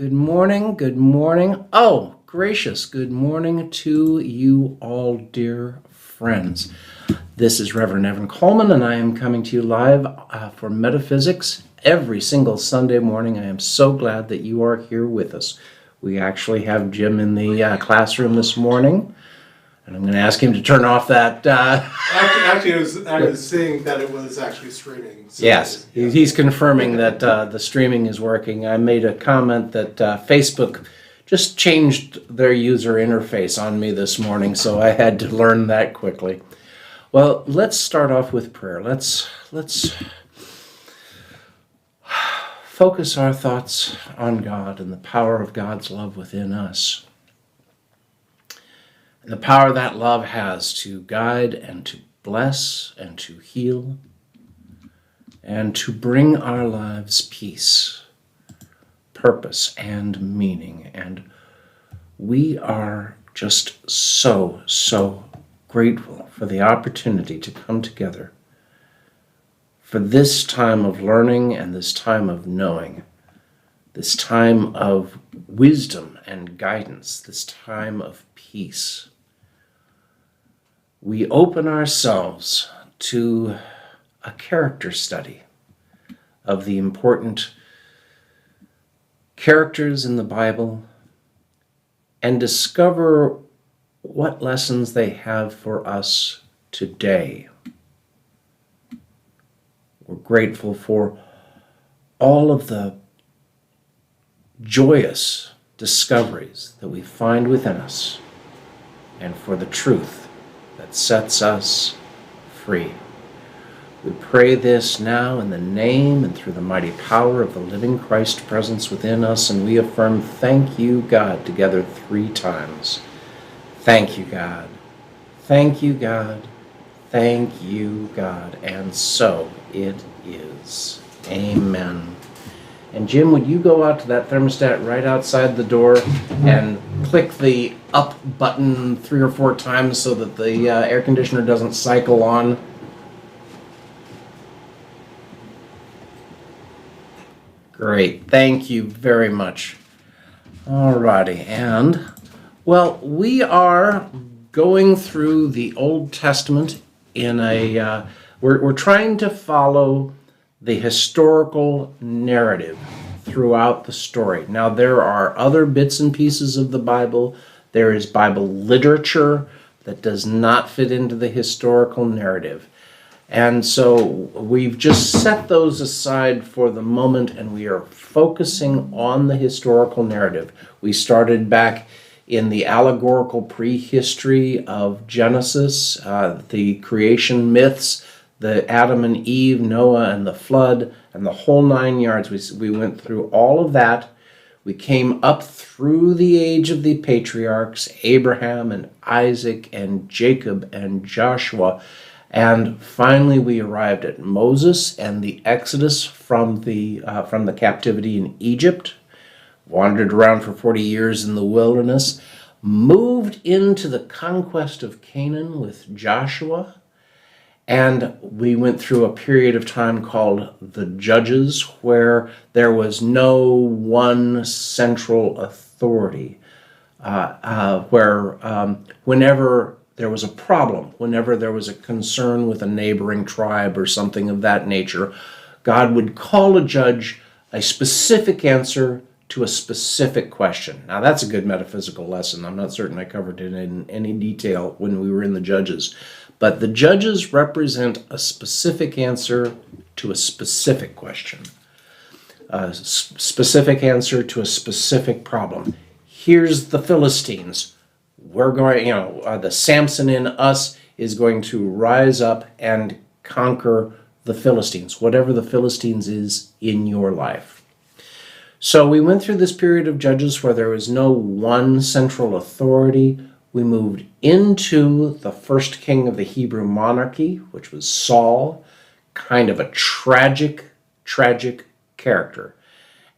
Good morning, good morning. Oh, gracious, good morning to you all, dear friends. This is Reverend Evan Coleman, and I am coming to you live for Metaphysics every single Sunday morning. I am so glad that you are here with us. We actually have Jim in the classroom this morning, and I'm going to ask him to turn off that. Actually, I was seeing that it was actually streaming. So Yes, he's confirming that the streaming is working. I made a comment that Facebook just changed their user interface on me this morning, so I had to learn that quickly. Well, let's start off with prayer. Let's focus our thoughts on God and the power of God's love within us. And the power that love has to guide and to bless and to heal and to bring our lives peace, purpose, and meaning. And we are just so grateful for the opportunity to come together for this time of learning and this time of knowing, this time of wisdom and guidance, this time of peace. We open ourselves to a character study of the important characters in the Bible and discover what lessons they have for us today. We're grateful for all of the joyous discoveries that we find within us and for the truth that sets us free. We pray this now in the name and through the mighty power of the living Christ presence within us, and we affirm, thank you, God, together 3 times. Thank you, God. Thank you, God. Thank you, God. And so it is. Amen. And Jim, would you go out to that thermostat right outside the door and click the up button 3 or 4 times so that the air conditioner doesn't cycle on? Great, thank you very much. Alrighty, and well, we are going through the Old Testament in a, we're trying to follow the historical narrative throughout the story. Now, there are other bits and pieces of the Bible. There is Bible literature that does not fit into the historical narrative. And so we've just set those aside for the moment, and we are focusing on the historical narrative. We started back in the allegorical prehistory of Genesis, the creation myths, the Adam and Eve, Noah and the flood, and the whole 9 yards. We went through all of that. We came up through the age of the patriarchs, Abraham and Isaac and Jacob and Joshua. And finally, we arrived at Moses and the Exodus from the captivity in Egypt, wandered around for 40 years in the wilderness, moved into the conquest of Canaan with Joshua, and we went through a period of time called the Judges, where there was no one central authority, whenever there was a problem, whenever there was a concern with a neighboring tribe or something of that nature, God would call a judge a specific answer to a specific question. Now, that's a good metaphysical lesson. I'm not certain I covered it in any detail when we were in the Judges. But the Judges represent a specific answer to a specific question, a specific answer to a specific problem. Here's the Philistines. We're going, the Samson in us is going to rise up and conquer the Philistines, whatever the Philistines is in your life. So we went through this period of Judges where there was no one central authority. We moved into the first king of the Hebrew monarchy, which was Saul, kind of a tragic character.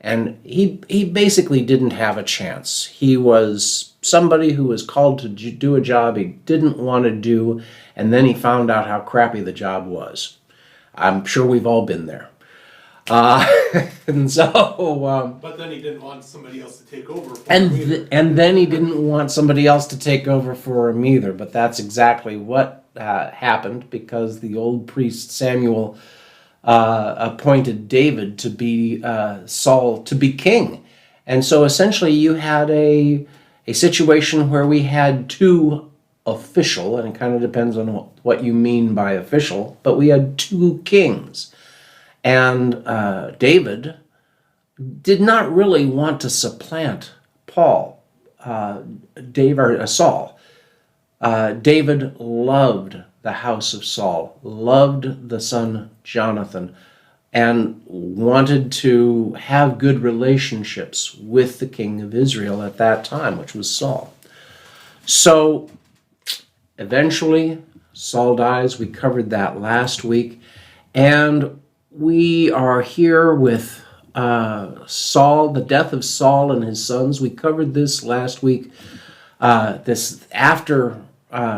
And he basically didn't have a chance. He was somebody who was called to do a job he didn't want to do, and then he found out how crappy the job was. I'm sure we've all been there. Uh, and so, But then he didn't want somebody else to take over. and then he didn't want somebody else to take over for him either. But that's exactly what happened, because the old priest Samuel appointed David to be Saul to be king. And so essentially you had a situation where we had two official, and it kind of depends on what you mean by official, but we had two kings. And David did not really want to supplant Saul. David loved the house of Saul, loved the son Jonathan, and wanted to have good relationships with the king of Israel at that time, which was Saul. So eventually, Saul dies. We covered that last week. And we are here with Saul, the death of Saul and his sons. We covered this last week. This after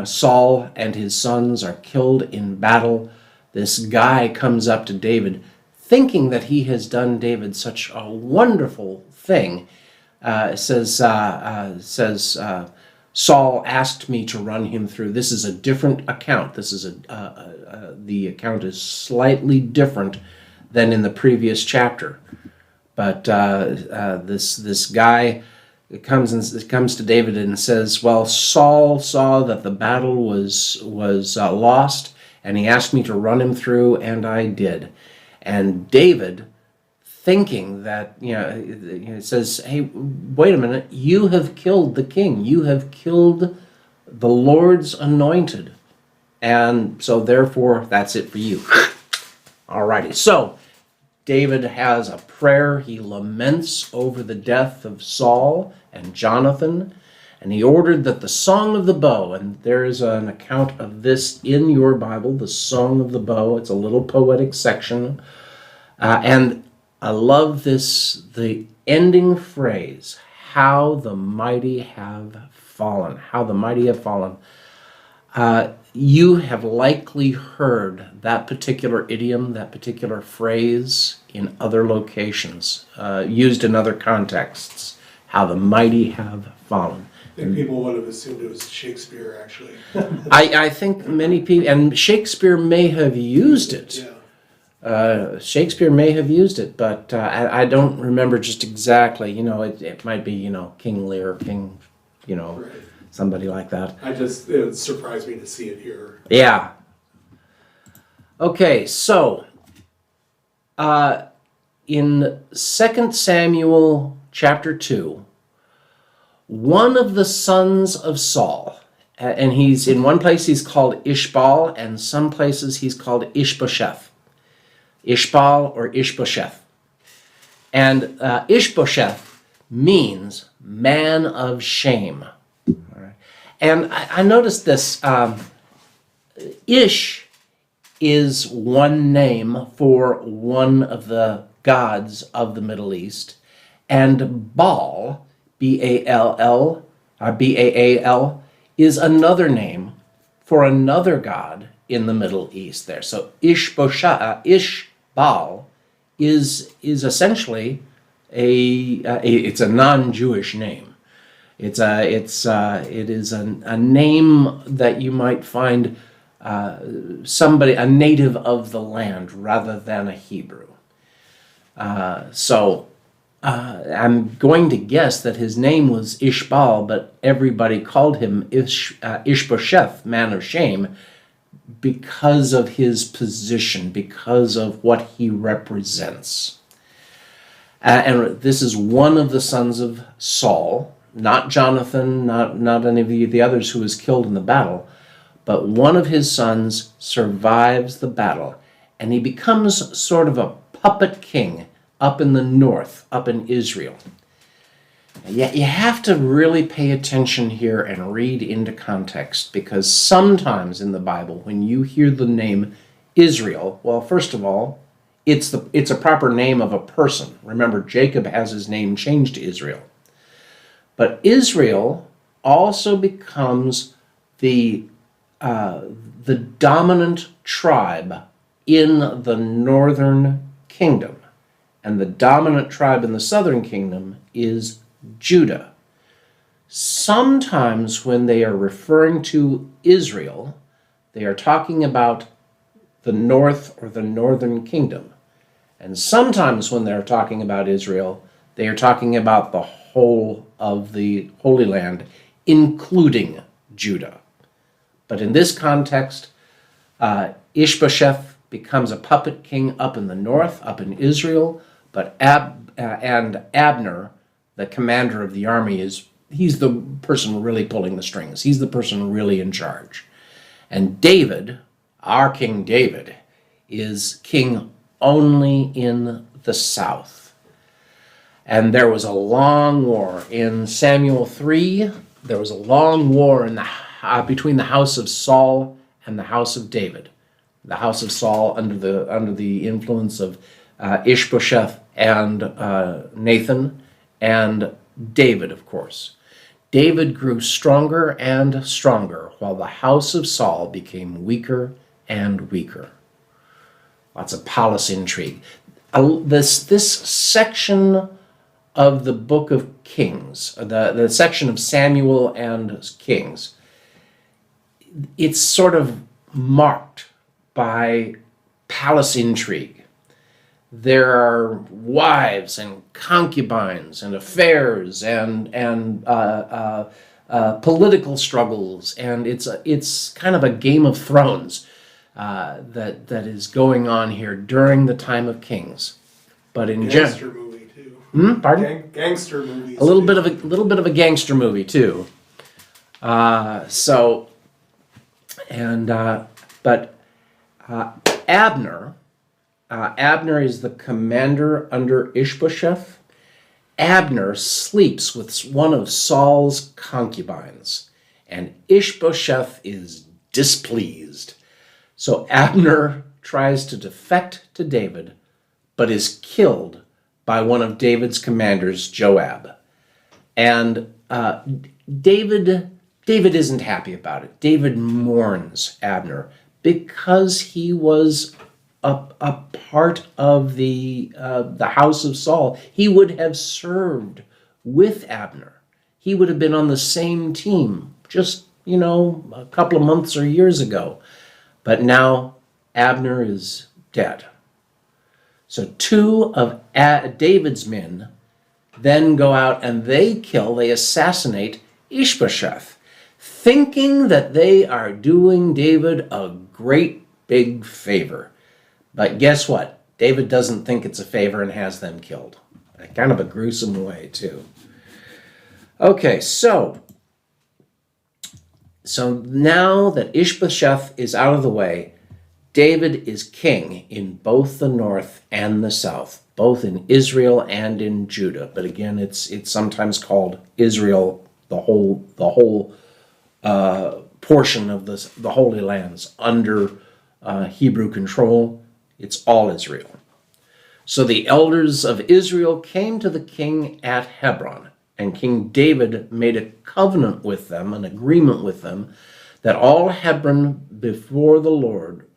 Saul and his sons are killed in battle, this guy comes up to David, thinking that he has done David such a wonderful thing. Says Saul asked me to run him through. This is a different account. This is the account is slightly different than in the previous chapter. But this guy comes to David and says, "Well, Saul saw that the battle was lost, and he asked me to run him through, and I did." And David, thinking that, says, "Hey, wait a minute, you have killed the king. You have killed the Lord's anointed. And so therefore, that's it for you." Alrighty, so David has a prayer. He laments over the death of Saul and Jonathan, and he ordered that the song of the bow, and there is an account of this in your Bible, the song of the bow. It's a little poetic section. And I love this, the ending phrase, "How the mighty have fallen." How the mighty have fallen. You have likely heard that particular idiom, that particular phrase in other locations, used in other contexts. How the mighty have fallen. I think people would have assumed it was Shakespeare, actually. I think many people, and Shakespeare may have used it. Yeah. Shakespeare may have used it, but I don't remember just exactly. It might be, King Lear, King, Right. somebody like that. It surprised me to see it here. Yeah. Okay, so in 2 Samuel chapter 2, one of the sons of Saul, and he's in one place he's called Ishbal, and some places he's called Ishbosheth. Ishbal or Ishbosheth. And Ishbosheth means man of shame. All right. And I noticed this. Ish is one name for one of the gods of the Middle East, and Baal, B-A-L-L, or B-A-A-L, is another name for another god in the Middle East there. So Ishbosheth, Ishbal is essentially it's a non-Jewish name. It is a name that you might find somebody, a native of the land, rather than a Hebrew. So I'm going to guess that his name was Ishbal, but everybody called him Ishbosheth, man of shame, because of his position, because of what he represents. And this is one of the sons of Saul, not Jonathan, not any of the others who was killed in the battle, but one of his sons survives the battle, and he becomes sort of a puppet king up in the north, up in Israel. Yet you have to really pay attention here and read into context, because sometimes in the Bible, when you hear the name Israel, well, first of all, it's a proper name of a person. Remember, Jacob has his name changed to Israel. But Israel also becomes the dominant tribe in the northern kingdom. and the dominant tribe in the southern kingdom is Judah. Sometimes when they are referring to Israel, they are talking about the north or the northern kingdom. And sometimes when they're talking about Israel, they are talking about the whole of the Holy Land, including Judah. But in this context, Ishbosheth becomes a puppet king up in the north, up in Israel, but Abner, the commander of the army, he's the person really pulling the strings. He's the person really in charge. And David, our King David, is king only in the south. And there was a long war. In Samuel 3, there was a long war between the house of Saul and the house of David. The house of Saul under the influence of Ishbosheth and Nathan, and David, of course. David grew stronger and stronger, while the house of Saul became weaker and weaker. Lots of palace intrigue. This section of the book of Kings, the section of Samuel and Kings, it's sort of marked by palace intrigue. There are wives and concubines and affairs and political struggles, and it's kind of a Game of Thrones that is going on here during the time of Kings. But in gangster movie too. Pardon? Gangster movies. A little bit of a gangster movie too. Abner is the commander under Ishbosheth. Abner sleeps with one of Saul's concubines, and Ishbosheth is displeased. So Abner tries to defect to David, but is killed by one of David's commanders, Joab. And David isn't happy about it. David mourns Abner because he was a part of the house of Saul. He would have served with Abner. He would have been on the same team just, a couple of months or years ago. But now Abner is dead. So two of David's men then go out and they assassinate Ishbosheth, thinking that they are doing David a great big favor. But guess what? David doesn't think it's a favor and has them killed. Kind of a gruesome way, too. Okay, so now that Ishbosheth is out of the way, David is king in both the north and the south, both in Israel and in Judah. But again, it's sometimes called Israel, the whole portion of the Holy Lands under Hebrew control. It's all Israel. So the elders of Israel came to the king at Hebron, and King David made a covenant with them, an agreement with them, that all Hebron before the Lord,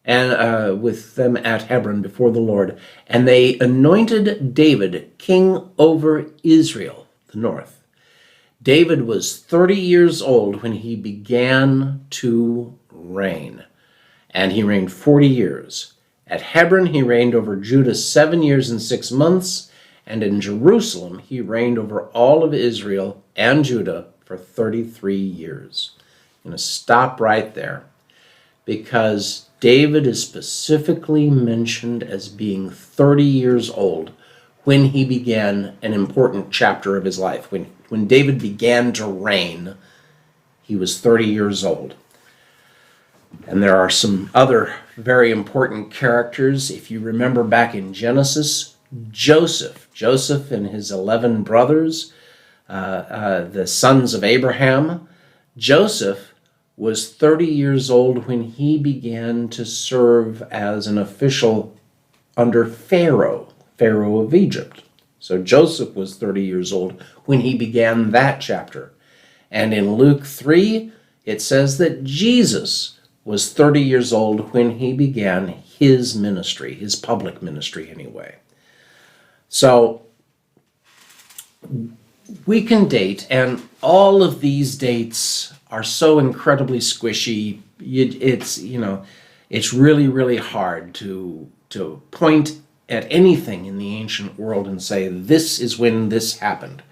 with them at Hebron before the Lord, and they anointed David king over Israel, the north. David was 30 years old when he began to reign, and he reigned 40 years. At Hebron he reigned over Judah 7 years and 6 months, and in Jerusalem he reigned over all of Israel and Judah for 33 years. I'm going to stop right there, because David is specifically mentioned as being 30 years old when he began an important chapter of his life. When David began to reign, he was 30 years old. And there are some other very important characters. If you remember back in Genesis, Joseph and his 11 brothers, the sons of Abraham. Joseph was 30 years old when he began to serve as an official under Pharaoh of Egypt. So Joseph was 30 years old when he began that chapter. And in Luke 3, it says that Jesus was 30 years old when he began his ministry, his public ministry anyway. So we can date, and all of these dates are so incredibly squishy. It's really, really hard to point at anything in the ancient world and say, this is when this happened.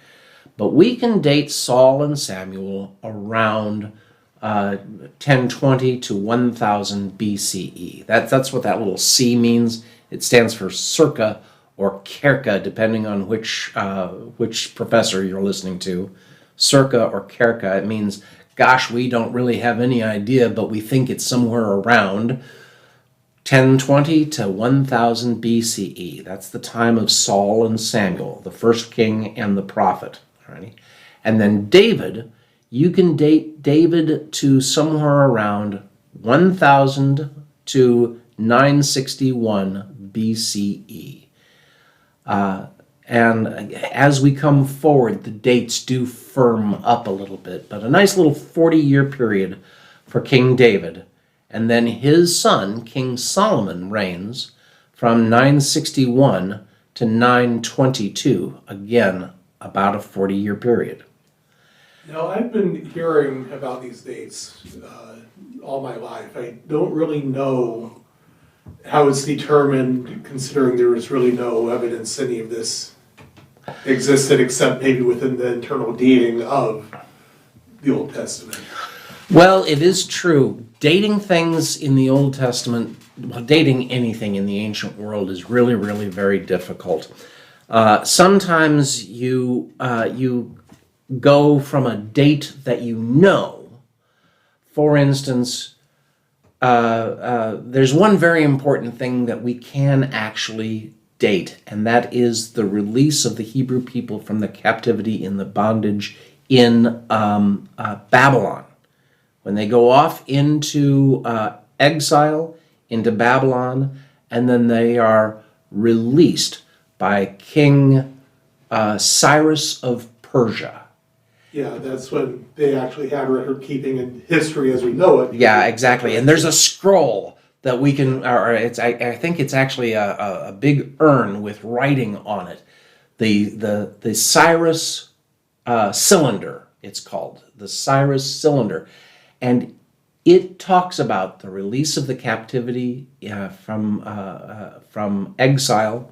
But we can date Saul and Samuel around 1020 to 1000 BCE. That's what that little C means. It stands for circa or kerka, depending on which professor you're listening to. Circa or kerka, it means, gosh, we don't really have any idea, but we think it's somewhere around 1020 to 1000 BCE. That's the time of Saul and Samuel, the first king and the prophet. Alrighty? And then David, you can date David to somewhere around 1000 to 961 BCE. And as we come forward, the dates do firm up a little bit, but a nice little 40-year period for King David. And then his son, King Solomon, reigns from 961 to 922. Again, about a 40-year period. Now, I've been hearing about these dates all my life. I don't really know how it's determined, considering there is really no evidence any of this existed except maybe within the internal dating of the Old Testament. Well, it is true. Dating things in the Old Testament, well, dating anything in the ancient world is really, really very difficult. Sometimes you go from a date that you know. For instance, there's one very important thing that we can actually date, and that is the release of the Hebrew people from the captivity in the bondage in Babylon. When they go off into exile, into Babylon, and then they are released by King Cyrus of Persia. Yeah, that's when they actually had record keeping in history as we know it. Yeah, exactly. And there's a scroll that we can, or I think it's actually a big urn with writing on it. The Cyrus Cylinder, it's called. The Cyrus Cylinder. And it talks about the release of the captivity from exile,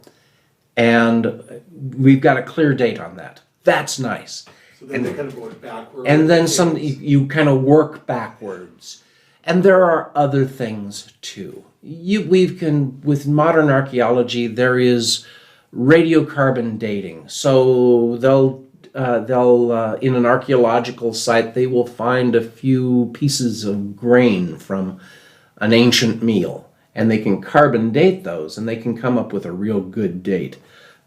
and we've got a clear date on that. That's nice. So then they kind of work backwards. And then you kind of work backwards. And there are other things too. With modern archaeology, there is radiocarbon dating. So they'll in an archaeological site, they will find a few pieces of grain from an ancient meal, and they can carbon date those, and they can come up with a real good date.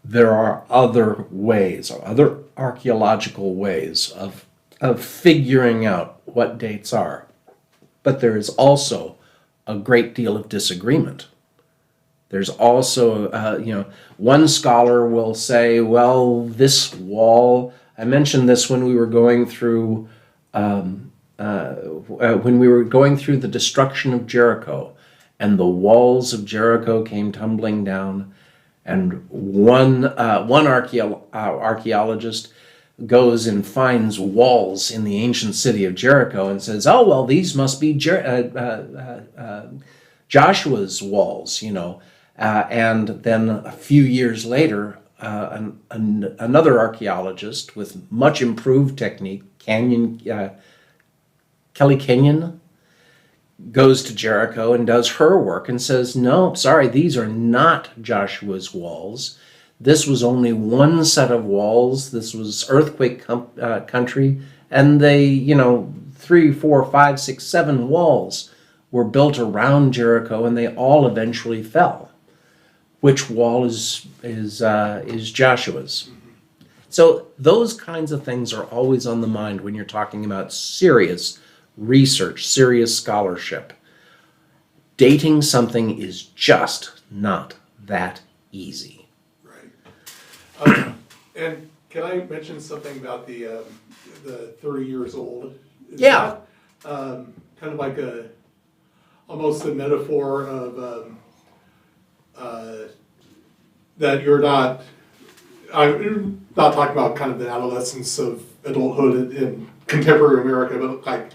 There are other ways, or other archaeological ways of figuring out what dates are. But there is also a great deal of disagreement. There's also, one scholar will say, well, this wall, I mentioned this when we were going through, the destruction of Jericho, and the walls of Jericho came tumbling down, and one archaeologist goes and finds walls in the ancient city of Jericho and says, oh, well, these must be Joshua's walls, and then a few years later, another archaeologist with much improved technique, Kelly Kenyon, goes to Jericho and does her work and says, no, sorry, these are not Joshua's walls. This was only one set of walls. This was earthquake country, and they, 3, 4, 5, 6, 7 walls were built around Jericho, and they all eventually fell. Which wall is Joshua's? So those kinds of things are always on the mind when you're talking about serious research, serious scholarship. Dating something is just not that easy. Right. And can I mention something about the 30 years old? Is Yeah. That, kind of like almost a metaphor of that you're not I'm not talking about kind of the adolescence of adulthood in contemporary America, but like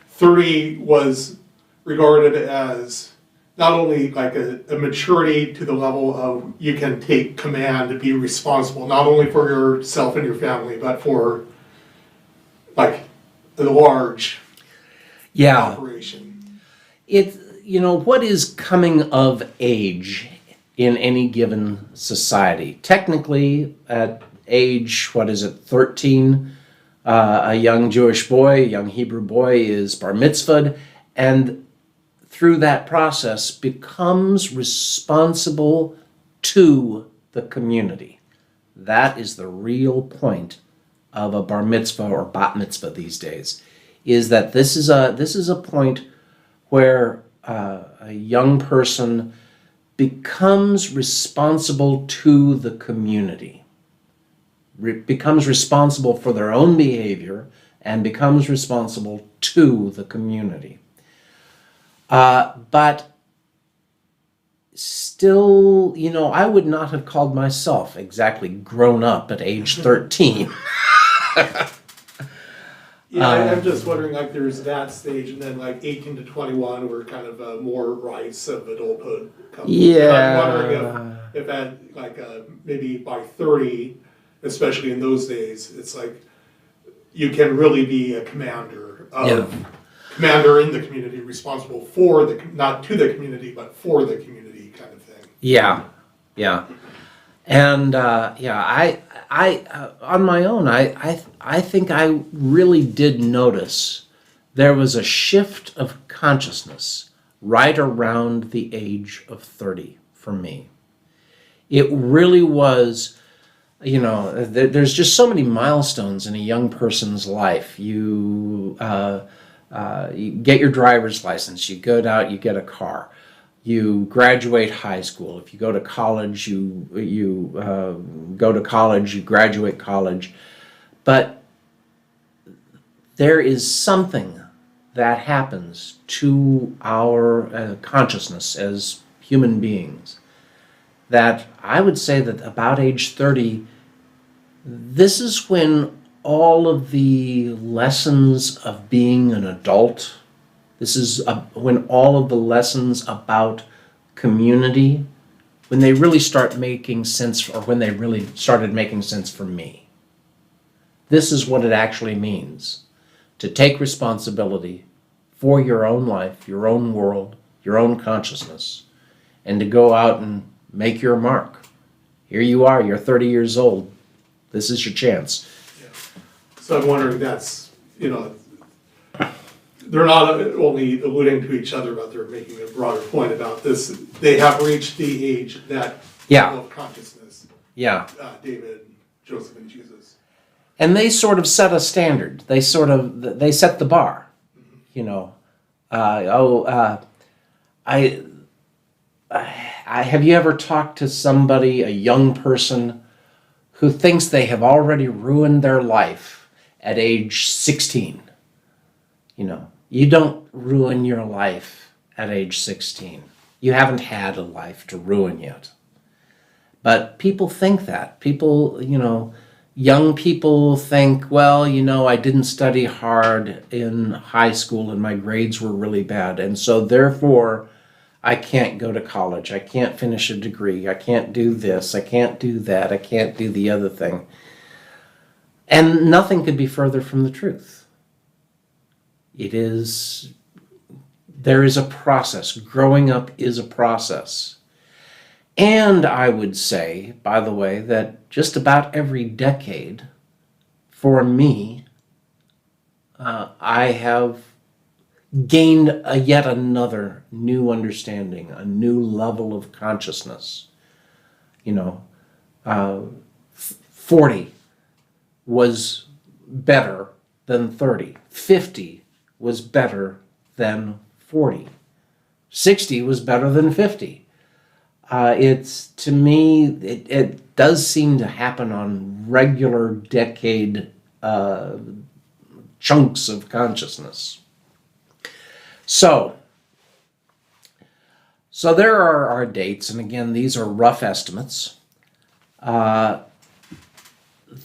30 was regarded as not only like a maturity to the level of you can take command to be responsible, not only for yourself and your family, but for like the large operation. What is coming of age in any given society? Technically, at age, 13, a young Jewish boy, a young Hebrew boy is bar mitzvahed, and through that process becomes responsible to the community. That is the real point of a bar mitzvah or bat mitzvah these days, is that this is a point where a young person becomes responsible to the community, becomes responsible for their own behavior, and becomes responsible to the community. But still, I would not have called myself exactly grown up at age 13. I'm just wondering, like, there's that stage, and then like 18 to 21 were kind of more rise of adulthood. I'm wondering if at like maybe by 30, especially in those days, it's like you can really be a commander in the community, responsible for not to the community, but for the community kind of thing. Yeah. And I on my own, I think I really did notice there was a shift of consciousness right around the age of 30 for me. It really was, there's just so many milestones in a young person's life. You get your driver's license, you go out, you get a car. You graduate high school. If you go to college, you go to college, you graduate college. But there is something that happens to our consciousness as human beings that I would say that about age 30, this is when all of the lessons of being an adult, this is when all of the lessons about community, when they really start making sense, or when they really started making sense for me. This is what it actually means to take responsibility for your own life, your own world, your own consciousness, and to go out and make your mark. Here you are, you're 30 years old. This is your chance. Yeah. So I'm wondering, that's, they're not only alluding to each other, but they're making a broader point about this. They have reached the age that level of consciousness. Yeah. David, Joseph, and Jesus. And they sort of set a standard. They set the bar. Have you ever talked to somebody, a young person, who thinks they have already ruined their life at age 16? You don't ruin your life at age 16. You haven't had a life to ruin yet. But people think that. Young people think, well, I didn't study hard in high school and my grades were really bad. And so therefore, I can't go to college. I can't finish a degree. I can't do this. I can't do that. I can't do the other thing. And nothing could be further from the truth. There is a process. Growing up is a process. And I would say, by the way, that just about every decade, for me, I have gained yet another new understanding, a new level of consciousness. 40 was better than 30. 50 was better than 40. 60 was better than 50. To me, it does seem to happen on regular decade chunks of consciousness. So there are our dates, and again, these are rough estimates.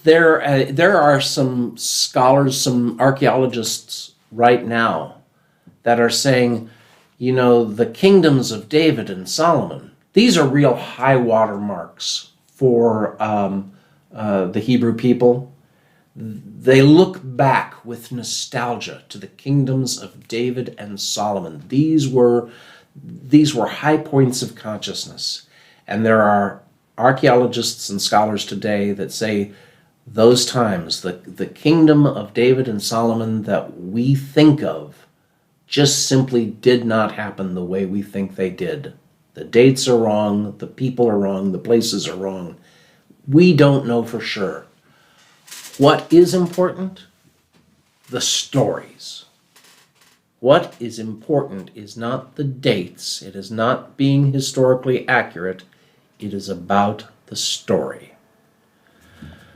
there are some scholars, some archaeologists right now that are saying, the kingdoms of David and Solomon, these are real high water marks for the Hebrew people. They look back with nostalgia to the kingdoms of David and Solomon. These were high points of consciousness. And there are archaeologists and scholars today that say those times, the kingdom of David and Solomon that we think of, just simply did not happen the way we think they did. The dates are wrong, the people are wrong, the places are wrong. We don't know for sure. What is important? The stories. What is important is not the dates. It is not being historically accurate. It is about the story.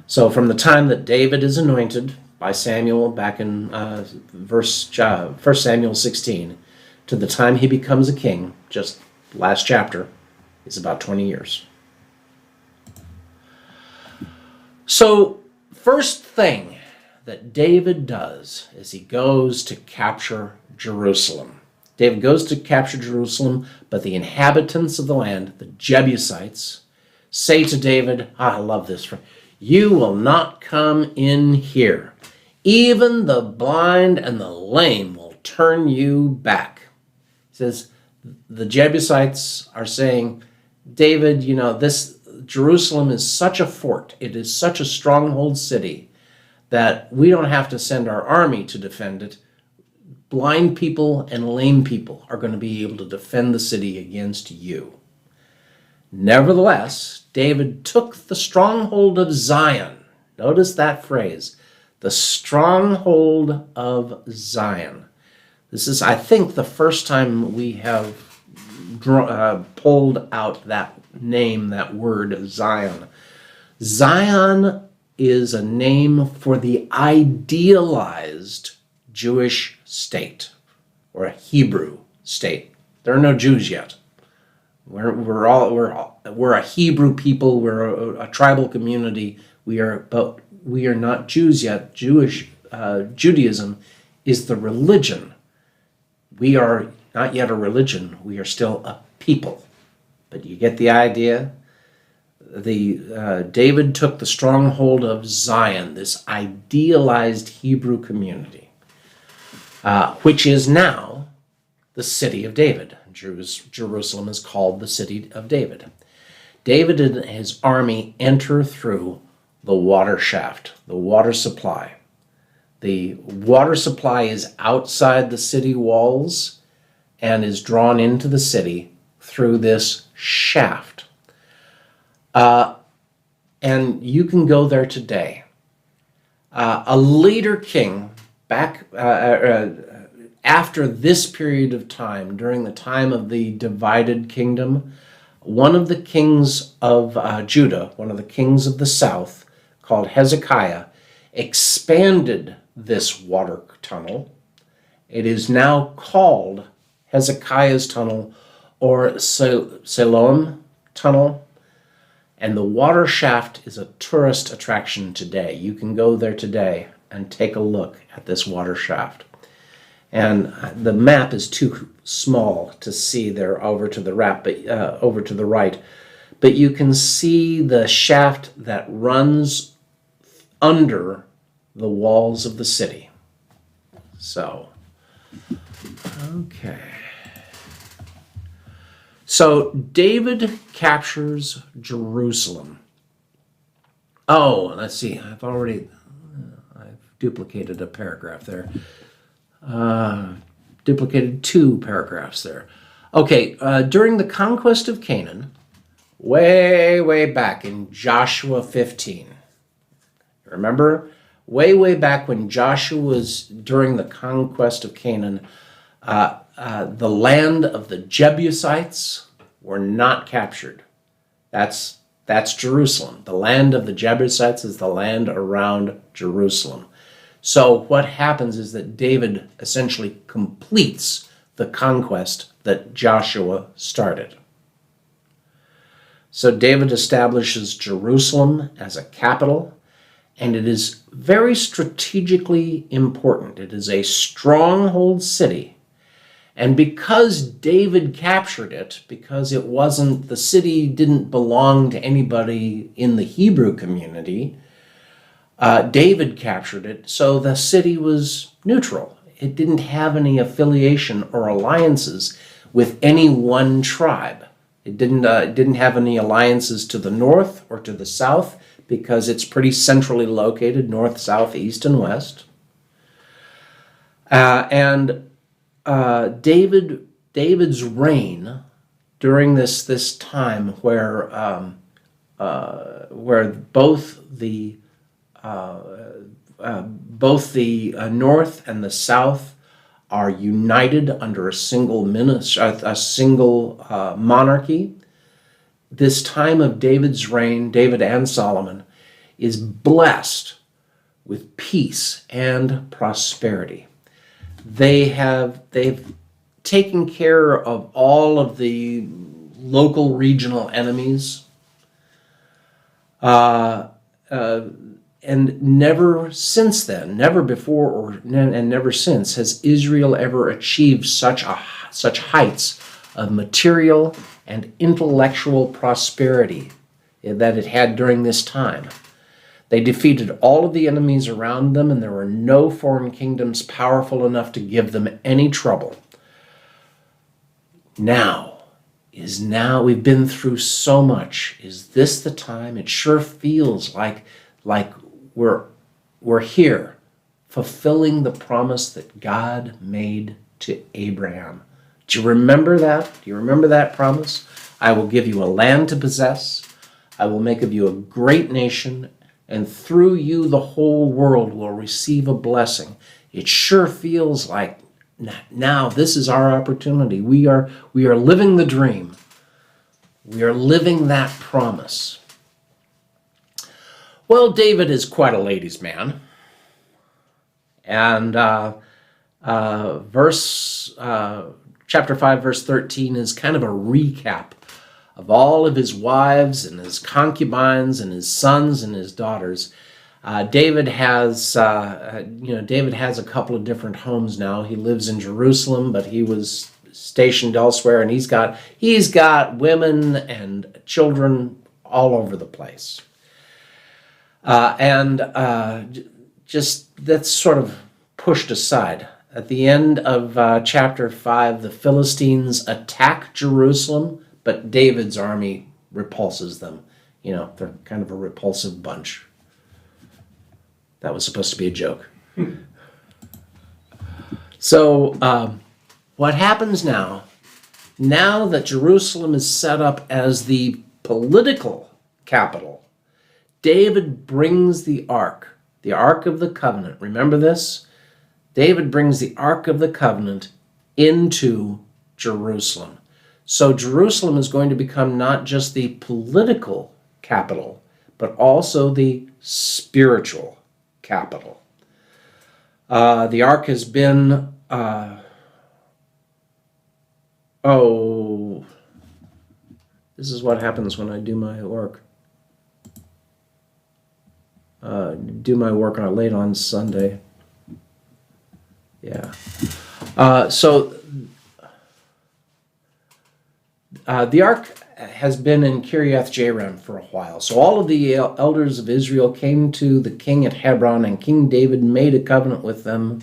So from the time that David is anointed by Samuel back in 1 Samuel 16 to the time he becomes a king, just last chapter, is about 20 years. So first thing that David does is he goes to capture Jerusalem. David goes to capture Jerusalem, but the inhabitants of the land, the Jebusites, say to David, I love this, you will not come in here. Even the blind and the lame will turn you back. He says, the Jebusites are saying, David, this Jerusalem is such a fort, it is such a stronghold city that we don't have to send our army to defend it. Blind people and lame people are going to be able to defend the city against you. Nevertheless, David took the stronghold of Zion. Notice that phrase, the stronghold of Zion. This is, I think, the first time we have pulled out that name, that word, Zion. Zion is a name for the idealized Jewish state, or a Hebrew state. There are no Jews yet. We're a Hebrew people. We're a tribal community. But we are not Jews yet. Judaism is the religion. We are not yet a religion. We are still a people. But you get the idea? David took the stronghold of Zion, this idealized Hebrew community, which is now the city of David. Jerusalem is called the city of David. David and his army enter through the water shaft, the water supply. The water supply is outside the city walls and is drawn into the city through this shaft. And you can go there today. A later king, back after this period of time, during the time of the divided kingdom, one of the kings of Judah, one of the kings of the south, called Hezekiah, expanded this water tunnel. It is now called Hezekiah's Tunnel or Siloam Tunnel. And the water shaft is a tourist attraction today. You can go there today and take a look at this water shaft. And the map is too small to see there over to the right. But you can see the shaft that runs under the walls of the city. So, okay. So David captures Jerusalem. Oh, let's see. I've duplicated a paragraph there. Duplicated 2 paragraphs there. Okay, during the conquest of Canaan, way back in Joshua 15. Remember? Way back when Joshua was during the conquest of Canaan, the land of the Jebusites were not captured. That's Jerusalem. The land of the Jebusites is the land around Jerusalem. So what happens is that David essentially completes the conquest that Joshua started. So David establishes Jerusalem as a capital, and it is very strategically important. It is a stronghold city. And because David captured it, because the city didn't belong to anybody in the Hebrew community, David captured it, so the city was neutral. It didn't have any affiliation or alliances with any one tribe. It didn't have any alliances to the north or to the south, because it's pretty centrally located, north, south, east, and west. David's reign during this time where both the north and the south are united under a single monarchy. This time of David's reign, David and Solomon, is blessed with peace and prosperity. They've taken care of all of the local regional enemies, and never since then, never before and never since, has Israel ever achieved such heights of material and intellectual prosperity that it had during this time. They defeated all of the enemies around them, and there were no foreign kingdoms powerful enough to give them any trouble. Now, we've been through so much. Is this the time? It sure feels like we're here, fulfilling the promise that God made to Abraham. Do you remember that? Do you remember that promise? I will give you a land to possess. I will make of you a great nation, and through you the whole world will receive a blessing. It sure feels like now this is our opportunity. We are living the dream. We are living that promise. Well, David is quite a ladies' man. And chapter 5, verse 13 is kind of a recap of all of his wives and his concubines and his sons and his daughters. David has a couple of different homes now. He lives in Jerusalem, but he was stationed elsewhere, and he's got women and children all over the place. Just that's sort of pushed aside. At the end of chapter 5, the Philistines attack Jerusalem, but David's army repulses them. They're kind of a repulsive bunch. That was supposed to be a joke. So what happens now that Jerusalem is set up as the political capital, David brings the Ark of the Covenant. Remember this? David brings the Ark of the Covenant into Jerusalem. So Jerusalem is going to become not just the political capital, but also the spiritual capital. The Ark has been, this is what happens when I do my work. Do my work late on Sunday. Yeah. So the Ark has been in Kiriath Jearim for a while. So all of the elders of Israel came to the king at Hebron, and King David made a covenant with them.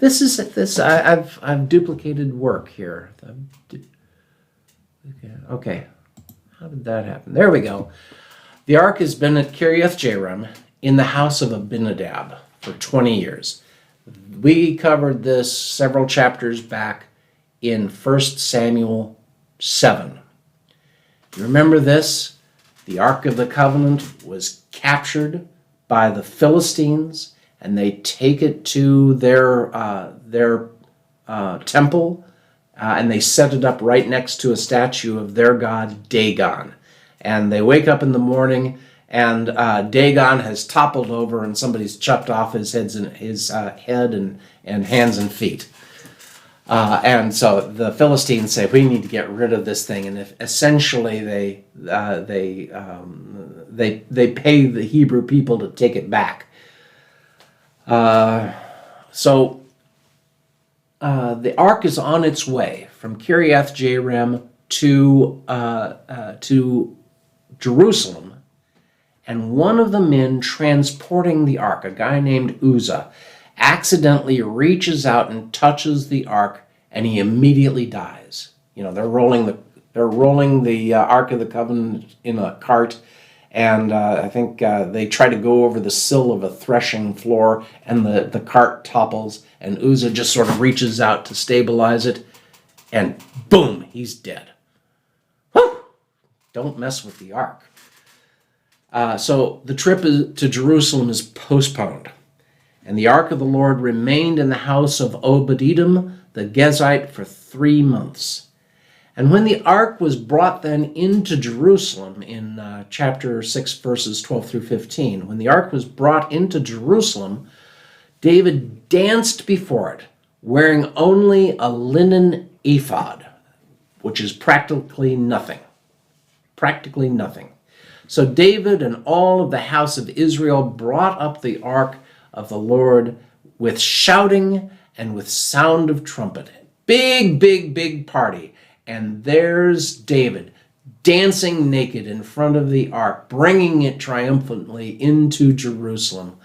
I've duplicated work here. Okay. How did that happen? There we go. The Ark has been at Kiriath Jearim in the house of Abinadab for 20 years. We covered this several chapters back in 1 Samuel 7. You remember this? The Ark of the Covenant was captured by the Philistines, and they take it to their temple, and they set it up right next to a statue of their god Dagon. And they wake up in the morning, and Dagon has toppled over, and somebody's chopped off his head and hands and feet. And so the Philistines say, we need to get rid of this thing. And if essentially they pay the Hebrew people to take it back. So the ark is on its way from Kiriath Jearim to Jerusalem. And one of the men transporting the ark, a guy named Uzzah, accidentally reaches out and touches the ark, and he immediately dies. You know, they're rolling the Ark of the Covenant in a cart, and I think they try to go over the sill of a threshing floor, and the cart topples, and Uzzah just sort of reaches out to stabilize it, and boom, he's dead. Whew! Don't mess with the ark. So the trip to Jerusalem is postponed. And the ark of the Lord remained in the house of Obed-Edom the Gezite for 3 months. And when the ark was brought then into Jerusalem, in chapter 6, verses 12 through 15, when the ark was brought into Jerusalem, David danced before it, wearing only a linen ephod, which is practically nothing. Practically nothing. So David and all of the house of Israel brought up the ark of the Lord with shouting and with sound of trumpet. Big, big, big party. And there's David dancing naked in front of the ark, bringing it triumphantly into Jerusalem.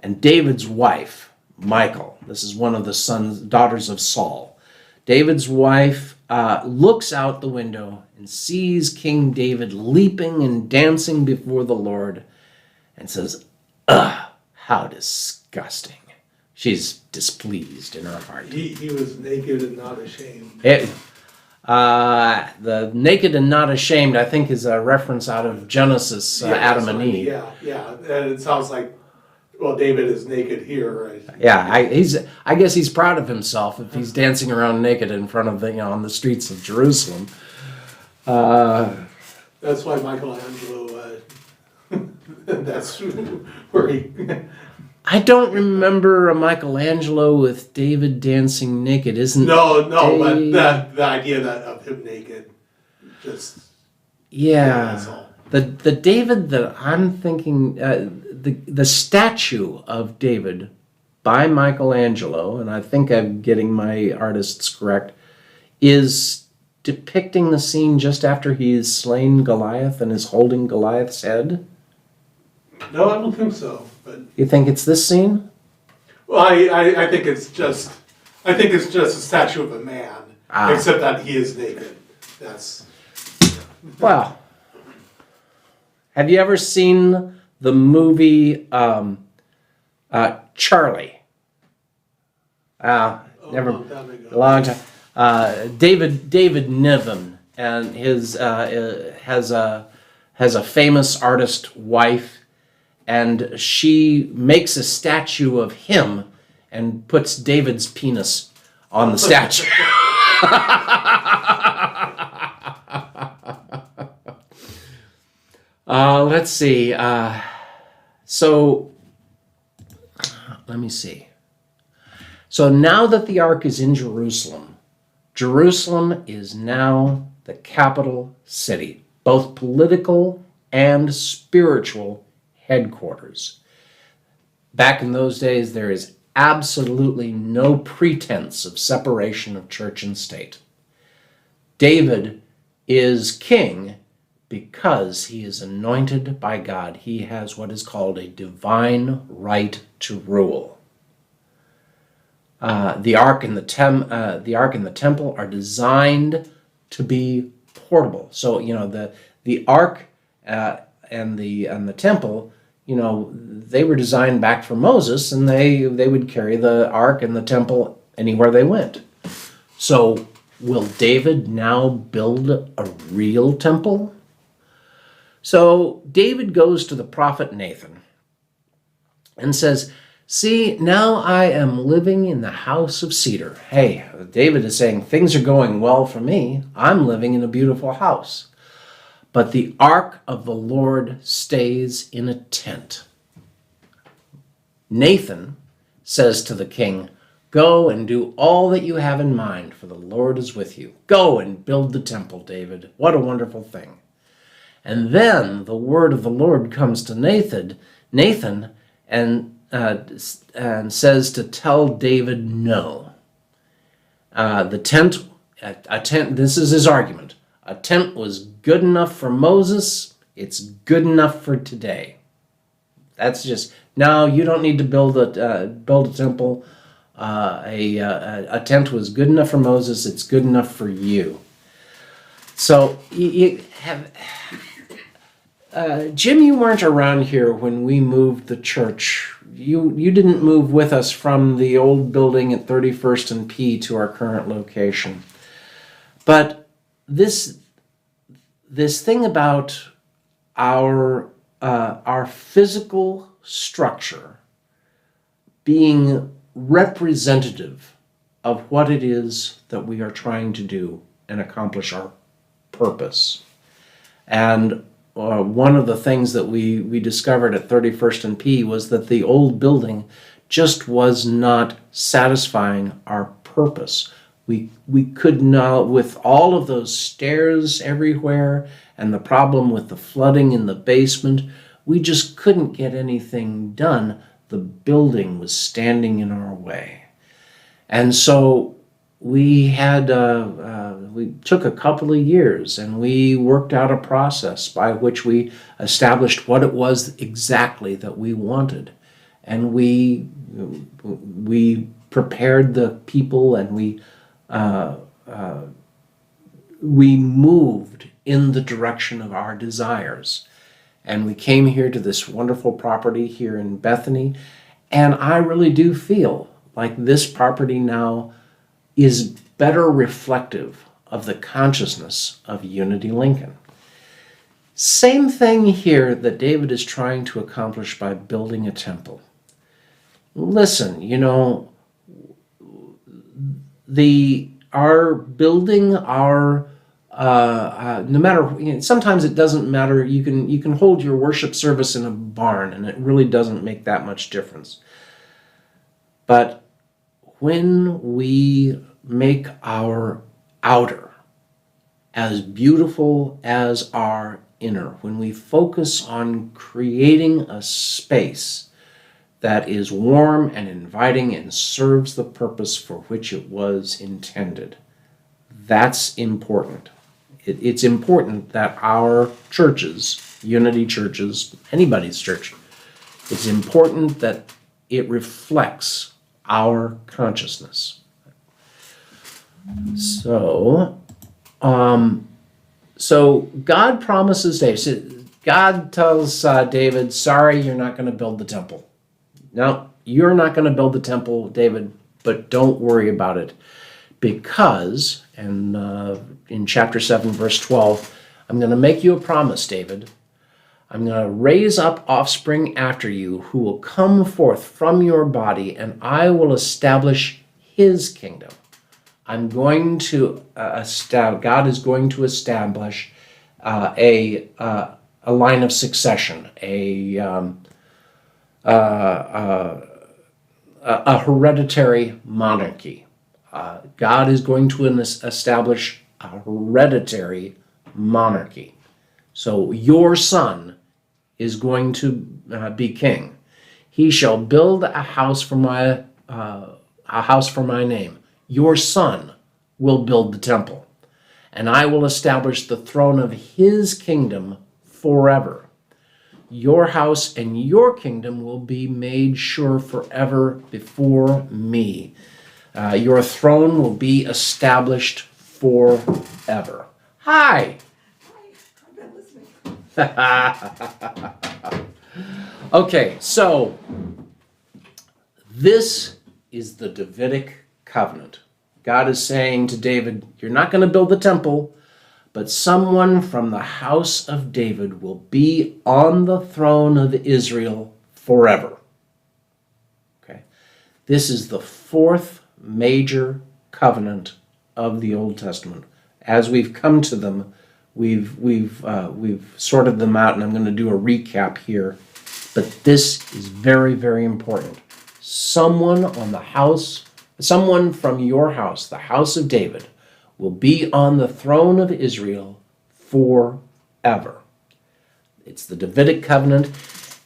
And David's wife, Michal, this is one of the daughters of Saul. David's wife looks out the window and sees King David leaping and dancing before the Lord and says, "Ugh, how disgusting." She's displeased in her heart. He was naked and not ashamed. The naked and not ashamed, I think, is a reference out of Genesis, Adam and Eve. Yeah, and it sounds like, well, David is naked here, right? Yeah, I guess he's proud of himself if he's dancing around naked in front of on the streets of Jerusalem. That's why Michelangelo. That's where he. I don't remember a Michelangelo with David dancing naked, isn't? No, but the idea of him naked, just. Yeah, that's all. the David that I'm thinking, the statue of David by Michelangelo, and I think I'm getting my artists correct, is depicting the scene just after he is slain Goliath and is holding Goliath's head. No, I don't think so. But you think it's this scene? well, I think it's just a statue of a man, except that he is naked. That's. Well, have you ever seen the movie Charlie? Never. A long time. David Niven, and his has a famous artist wife, and she makes a statue of him and puts David's penis on the statue. Let's see. So let me see. So now that the ark is in Jerusalem, Jerusalem is now the capital city, both political and spiritual headquarters. Back in those days, there is absolutely no pretense of separation of church and state. David is king because he is anointed by God. He has what is called a divine right to rule. The ark and the temple are designed to be portable. So the ark and the temple, they were designed back for Moses, and they would carry the ark and the temple anywhere they went. So will David now build a real temple? So David goes to the prophet Nathan and says, "See, now I am living in the house of cedar." Hey, David is saying, things are going well for me. I'm living in a beautiful house. But the ark of the Lord stays in a tent. Nathan says to the king, Go and do all that you have in mind, for the Lord is with you. Go and build the temple, David. What a wonderful thing. And then the word of the Lord comes to Nathan, and says to tell David no. The tent, this is his argument. A tent was good enough for Moses. It's good enough for today. That's just, no, you don't need to build a temple. A tent was good enough for Moses. It's good enough for you. So you have, Jim, you weren't around here when we moved the church. You didn't move with us from the old building at 31st and P to our current location. But this thing about our physical structure being representative of what it is that we are trying to do and accomplish our purpose. And one of the things that we discovered at 31st and P was that the old building just was not satisfying our purpose. We could not, with all of those stairs everywhere and the problem with the flooding in the basement, we just couldn't get anything done. The building was standing in our way. And so we took a couple of years and we worked out a process by which we established what it was exactly that we wanted. And we prepared the people, and we moved in the direction of our desires. And we came here to this wonderful property here in Bethany. And I really do feel like this property now is better reflective of the consciousness of Unity Lincoln. Same thing here that David is trying to accomplish by building a temple. Listen, our building, no matter, sometimes it doesn't matter. You can hold your worship service in a barn, and it really doesn't make that much difference. But when we make our outer as beautiful as our inner, when we focus on creating a space that is warm and inviting and serves the purpose for which it was intended, that's important. It's important that our churches, Unity churches, anybody's church, it's important that it reflects our consciousness. So God promises David. God tells David, sorry, you're not going to build the temple. No, you're not going to build the temple, David, but don't worry about it. Because, and in chapter 7, verse 12, I'm going to make you a promise, David. I'm going to raise up offspring after you who will come forth from your body, and I will establish his kingdom. I'm going to God is going to establish a line of succession, a hereditary monarchy. God is going to establish a hereditary monarchy. So your son is going to be king. He shall build a house for my name. Your son will build the temple, and I will establish the throne of his kingdom forever. Your house and your kingdom will be made sure forever before me. Your throne will be established forever. Hi. Okay, so this is the Davidic covenant. God is saying to David, you're not going to build the temple, but someone from the house of David will be on the throne of Israel forever. Okay, this is the fourth major covenant of the Old Testament. As we've come to them, we've sorted them out, and I'm going to do a recap here. But this is very, very important. Someone on the house someone from your house, the house of David, will be on the throne of Israel forever. It's the Davidic covenant,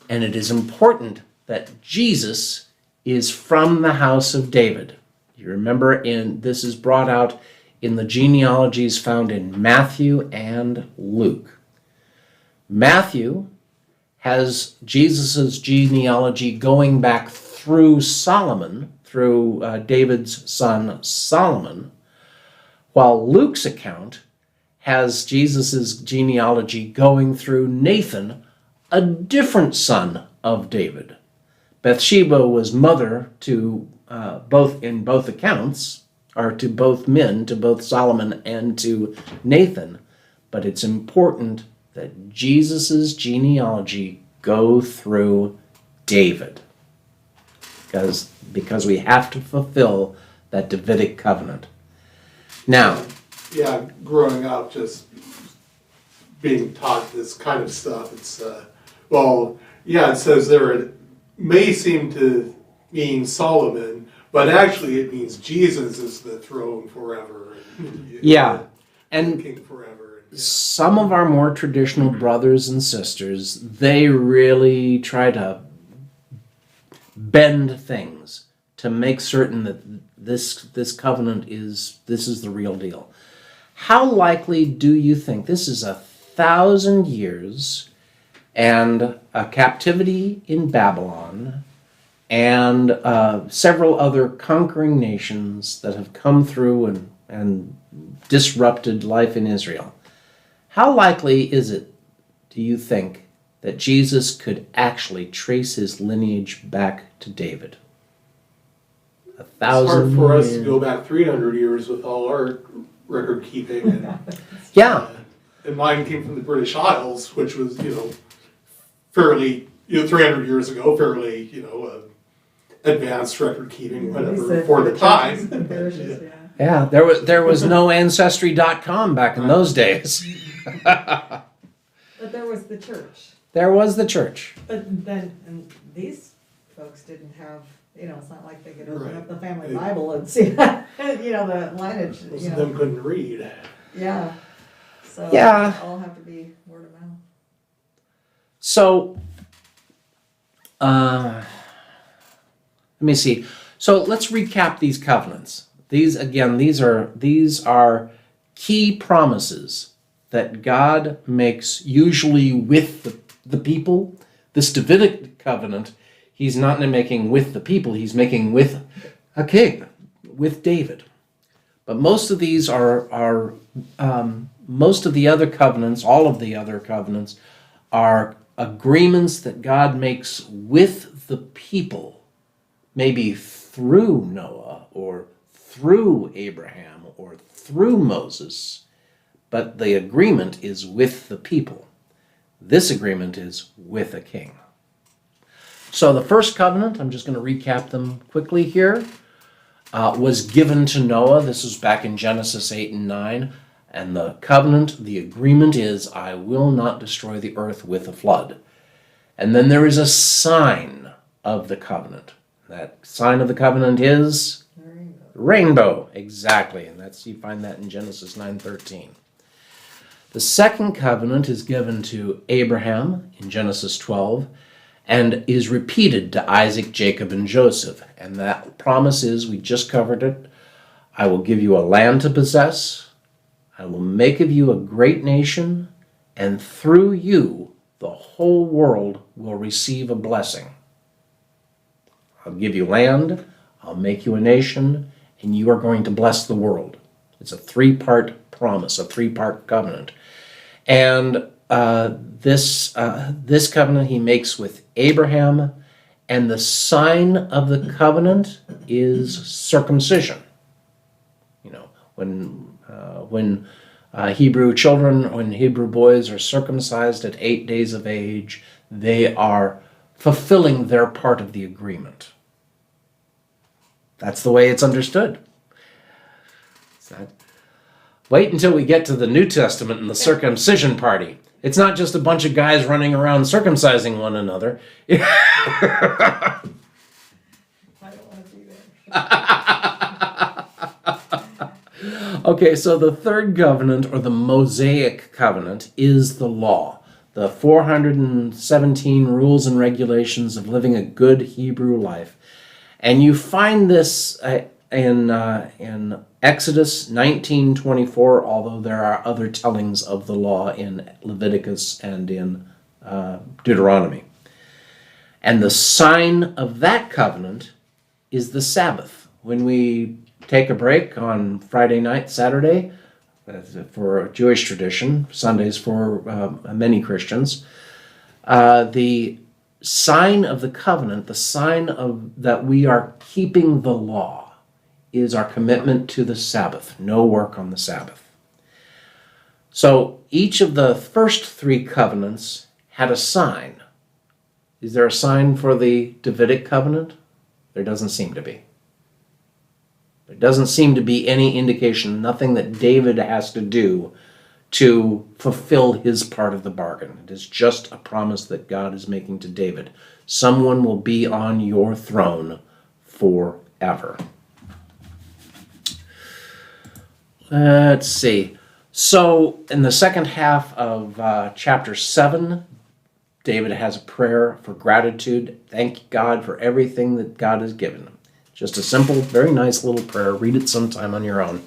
and it is important that Jesus is from the house of David. You remember, this is brought out in the genealogies found in Matthew and Luke. Matthew has Jesus' genealogy going back through Solomon, through David's son Solomon, while Luke's account has Jesus' genealogy going through Nathan, a different son of David. Bathsheba was mother to in both accounts, or to both men, to both Solomon and to Nathan. But it's important that Jesus' genealogy go through David, because we have to fulfill that Davidic covenant. Now, yeah, growing up, just being taught this kind of stuff, it's, it says there it may seem to mean Solomon, but actually it means Jesus is the throne forever. And king forever. Yeah. Some of our more traditional brothers and sisters, they really try to bend things to make certain that this covenant is the real deal. How likely do you think this is 1,000 years and a captivity in Babylon and several other conquering nations that have come through and disrupted life in Israel? How likely is it, do you think, that Jesus could actually trace his lineage back to David? 1,000 It's hard for us years. to go back 300 years with all our record keeping. And, Yeah. and mine came from the British Isles, which was, fairly, 300 years ago, fairly, advanced record keeping, whatever, for the time. Yeah, there was no Ancestry.com back in those days. But there was the church. There was the church. But then, and these folks didn't have, it's not like they could open Right. up the family Bible and see, the lineage. Most of them couldn't read. Yeah. So Yeah. all have to be word of mouth. So, let me see. So let's recap these covenants. These are key promises that God makes usually with the people. This Davidic covenant, he's not making with the people, he's making with a king, with David. But most of these are most of the other covenants, all of the other covenants, are agreements that God makes with the people, maybe through Noah or through Abraham or through Moses, but the agreement is with the people. This agreement is with a king. So the first covenant, I'm just going to recap them quickly here, was given to Noah. This was back in Genesis 8 and 9. And the covenant, the agreement is, I will not destroy the earth with a flood. And then there is a sign of the covenant. That sign of the covenant is rainbow. Exactly. And you find that in Genesis 9:13. The second covenant is given to Abraham in Genesis 12 and is repeated to Isaac, Jacob, and Joseph. And that promise is, we just covered it, I will give you a land to possess, I will make of you a great nation, and through you the whole world will receive a blessing. I'll give you land, I'll make you a nation, and you are going to bless the world. It's a three-part promise, a three-part covenant. And this covenant he makes with Abraham, and the sign of the covenant is circumcision. When Hebrew children, when Hebrew boys are circumcised at 8 days of age, they are fulfilling their part of the agreement. That's the way it's understood. Wait until we get to the New Testament and the circumcision party. It's not just a bunch of guys running around circumcising one another. I don't want to be there. Okay, so the third covenant, or the Mosaic covenant, is the law. The 417 rules and regulations of living a good Hebrew life. And you find this in Exodus 19:24, although there are other tellings of the law in Leviticus and in Deuteronomy. And the sign of that covenant is the Sabbath. When we take a break on Friday night, Saturday, for Jewish tradition, Sundays for many Christians, the sign of the covenant, the sign of that we are keeping the law, is our commitment to the Sabbath. No work on the Sabbath. So each of the first three covenants had a sign. Is there a sign for the Davidic covenant? There doesn't seem to be. There doesn't seem to be any indication, nothing that David has to do to fulfill his part of the bargain. It is just a promise that God is making to David. Someone will be on your throne forever. Let's see. So in the second half of chapter 7, David has a prayer for gratitude. Thank God for everything that God has given him. Just a simple, very nice little prayer. Read it sometime on your own.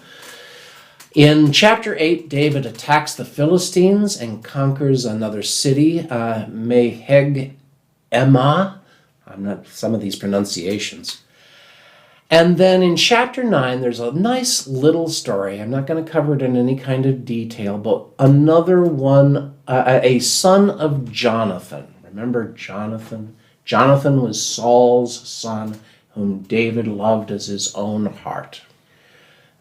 In chapter 8, David attacks the Philistines and conquers another city, Meheg Emma. Some of these pronunciations. And then in chapter 9, there's a nice little story. I'm not going to cover it in any kind of detail, but another one, a son of Jonathan. Remember Jonathan? Jonathan was Saul's son, whom David loved as his own heart,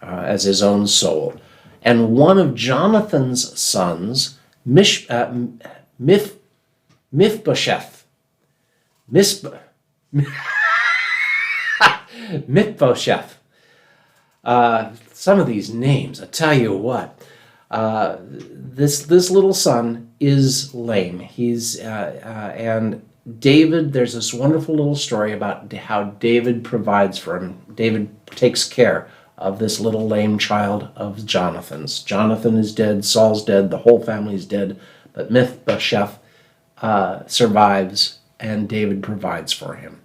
as his own soul. And one of Jonathan's sons, Mephibosheth, some of these names, I tell you what, this little son is lame. And David, there's this wonderful little story about how David provides for him. David takes care of this little lame child of Jonathan's. Jonathan is dead, Saul's dead, the whole family's dead, but Mephibosheth survives, and David provides for him.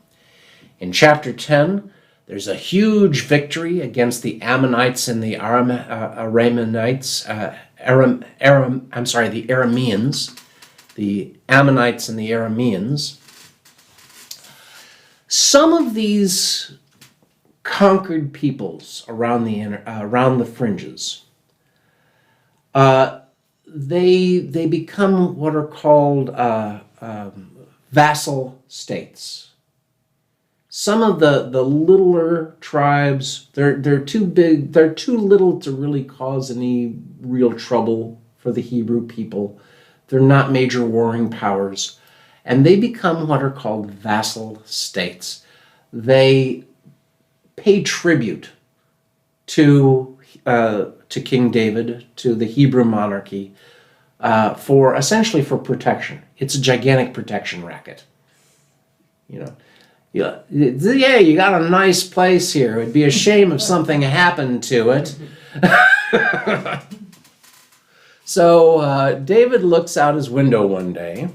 In chapter 10, there's a huge victory against the Ammonites and the Arameans, the Ammonites and the Arameans. Some of these conquered peoples around the fringes, they become what are called vassal states. Some of the littler tribes, they're too big, they're too little to really cause any real trouble for the Hebrew people. They're not major warring powers, and they become what are called vassal states. They pay tribute to King David, to the Hebrew monarchy, essentially for protection. It's a gigantic protection racket. Yeah, you got a nice place here. It'd be a shame if something happened to it. So David looks out his window one day,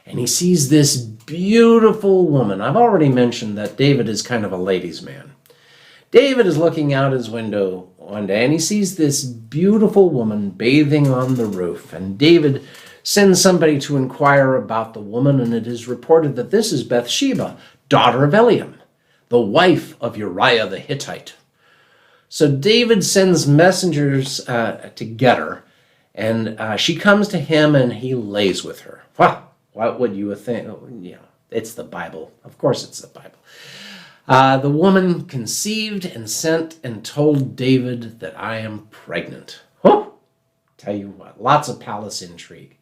and he sees this beautiful woman. I've already mentioned that David is kind of a ladies' man. David is looking out his window one day, and he sees this beautiful woman bathing on the roof. And David sends somebody to inquire about the woman, and it is reported that this is Bathsheba, daughter of Eliam, the wife of Uriah the Hittite. So David sends messengers to get her, and she comes to him, and he lays with her. Well, what would you think? It's the Bible. Of course it's the Bible. The woman conceived and sent and told David that I am pregnant. Tell you what, lots of palace intrigue.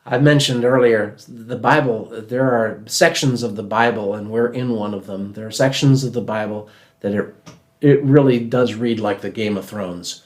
I mentioned earlier, the Bible, there are sections of the Bible, and we're in one of them. There are sections of the Bible that it really does read like the Game of Thrones.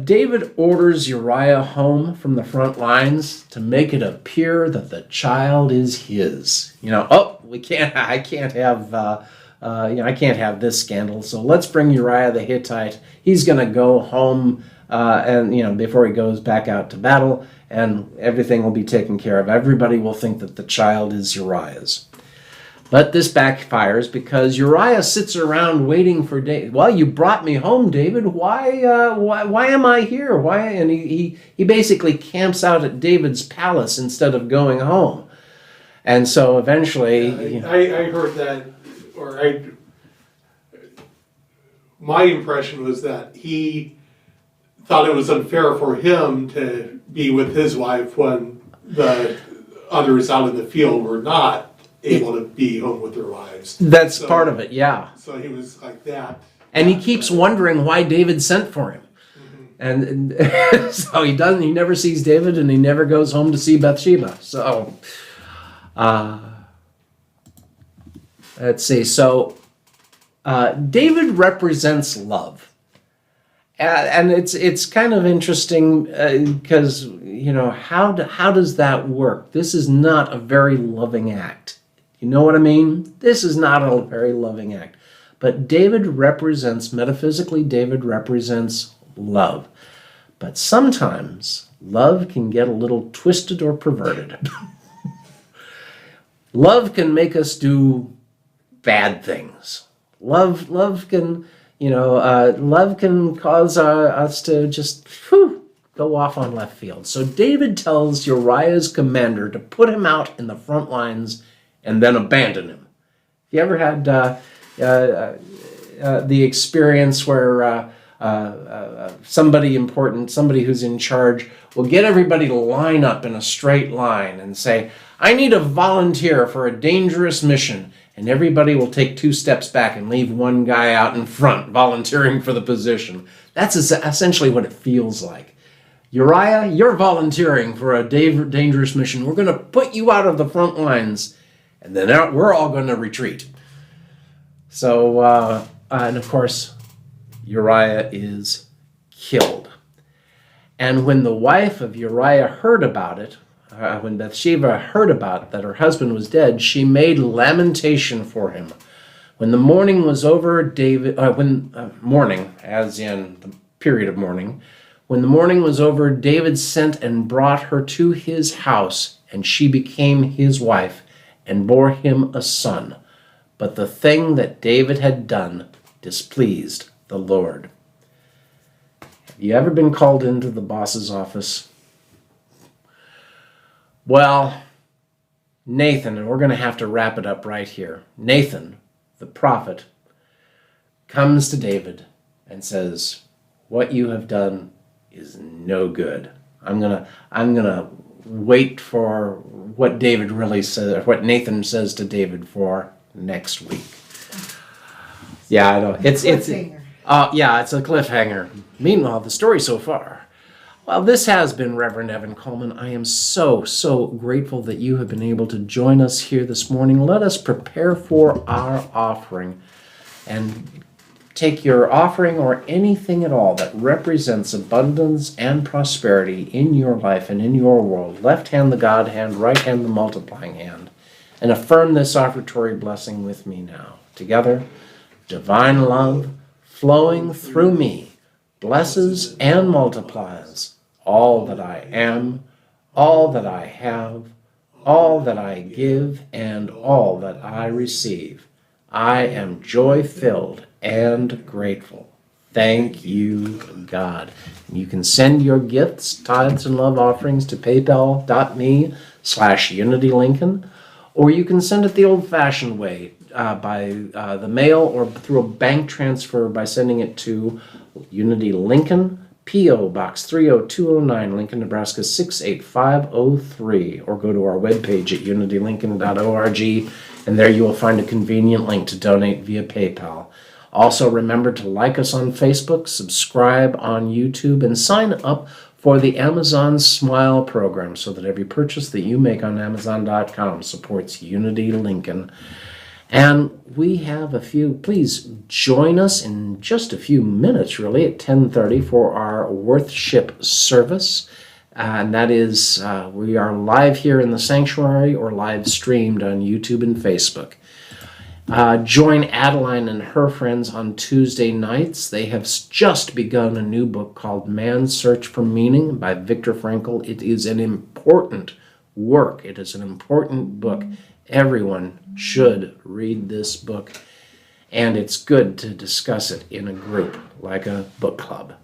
David orders Uriah home from the front lines to make it appear that the child is his. I can't have I can't have this scandal, so let's bring Uriah the Hittite. He's going to go home and before he goes back out to battle, and everything will be taken care of. Everybody will think that the child is Uriah's. But this backfires because Uriah sits around waiting for David. Well, you brought me home, David. Why am I here? Why? And he basically camps out at David's palace instead of going home. And so eventually, I heard that, my impression was that he thought it was unfair for him to be with his wife when the others out in the field were not able to be home with their wives. That's part of it, yeah. So he was like that. And he keeps wondering why David sent for him. And so he never sees David, and he never goes home to see Bathsheba. So, let's see. So, David represents love. And it's kind of interesting because, how does that work? This is not a very loving act. You know what I mean? This is not a very loving act. But metaphysically, David represents love. But sometimes love can get a little twisted or perverted. Love can make us do bad things. Love can, love can cause us to just go off on left field. So David tells Uriah's commander to put him out in the front lines and then abandon him. You ever had the experience where somebody important, somebody who's in charge, will get everybody to line up in a straight line and say, I need a volunteer for a dangerous mission. And everybody will take 2 steps back and leave one guy out in front volunteering for the position. That's essentially what it feels like. Uriah, you're volunteering for a dangerous mission. We're going to put you out of the front lines, and then we're all going to retreat. So, and of course, Uriah is killed. And when the wife of Uriah heard about it, when Bathsheba heard about that her husband was dead, she made lamentation for him. When the mourning was over, mourning, as in the period of mourning, when the mourning was over, David sent and brought her to his house, and she became his wife and bore him a son. But the thing that David had done displeased the Lord. Have you ever been called into the boss's office? Well, Nathan, and we're going to have to wrap it up right here. Nathan, the prophet, comes to David and says, what you have done is no good. I'm gonna wait for what David really says, what Nathan says to David for next week. Yeah, I know. It's a cliffhanger. Meanwhile, the story so far. Well, this has been Reverend Evan Coleman. I am so grateful that you have been able to join us here this morning. Let us prepare for our offering and take your offering or anything at all that represents abundance and prosperity in your life and in your world. Left hand the God hand, right hand the multiplying hand, and affirm this offertory blessing with me now. Together, divine love flowing through me blesses and multiplies all that I am, all that I have, all that I give, and all that I receive. I am joy-filled and grateful. Thank you, God. You can send your gifts, tithes, and love offerings to paypal.me/UnityLincoln, or you can send it the old-fashioned way by the mail or through a bank transfer by sending it to Unity Lincoln, P.O. Box 30209, Lincoln, Nebraska 68503, or go to our webpage at unitylincoln.org, and there you will find a convenient link to donate via PayPal. Also, remember to like us on Facebook, subscribe on YouTube, and sign up for the Amazon Smile program so that every purchase that you make on Amazon.com supports Unity Lincoln. And we have please join us in just a few minutes, really, at 10:30 for our Worthship service. And that is, we are live here in the sanctuary or live streamed on YouTube and Facebook. Join Adeline and her friends on Tuesday nights. They have just begun a new book called Man's Search for Meaning by Viktor Frankl. It is an important work. It is an important book. Everyone should read this book, and it's good to discuss it in a group, like a book club.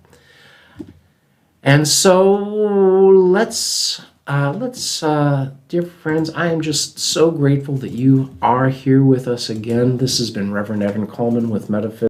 And so let's, dear friends, I am just so grateful that you are here with us again. This has been Reverend Evan Coleman with Metaphysics.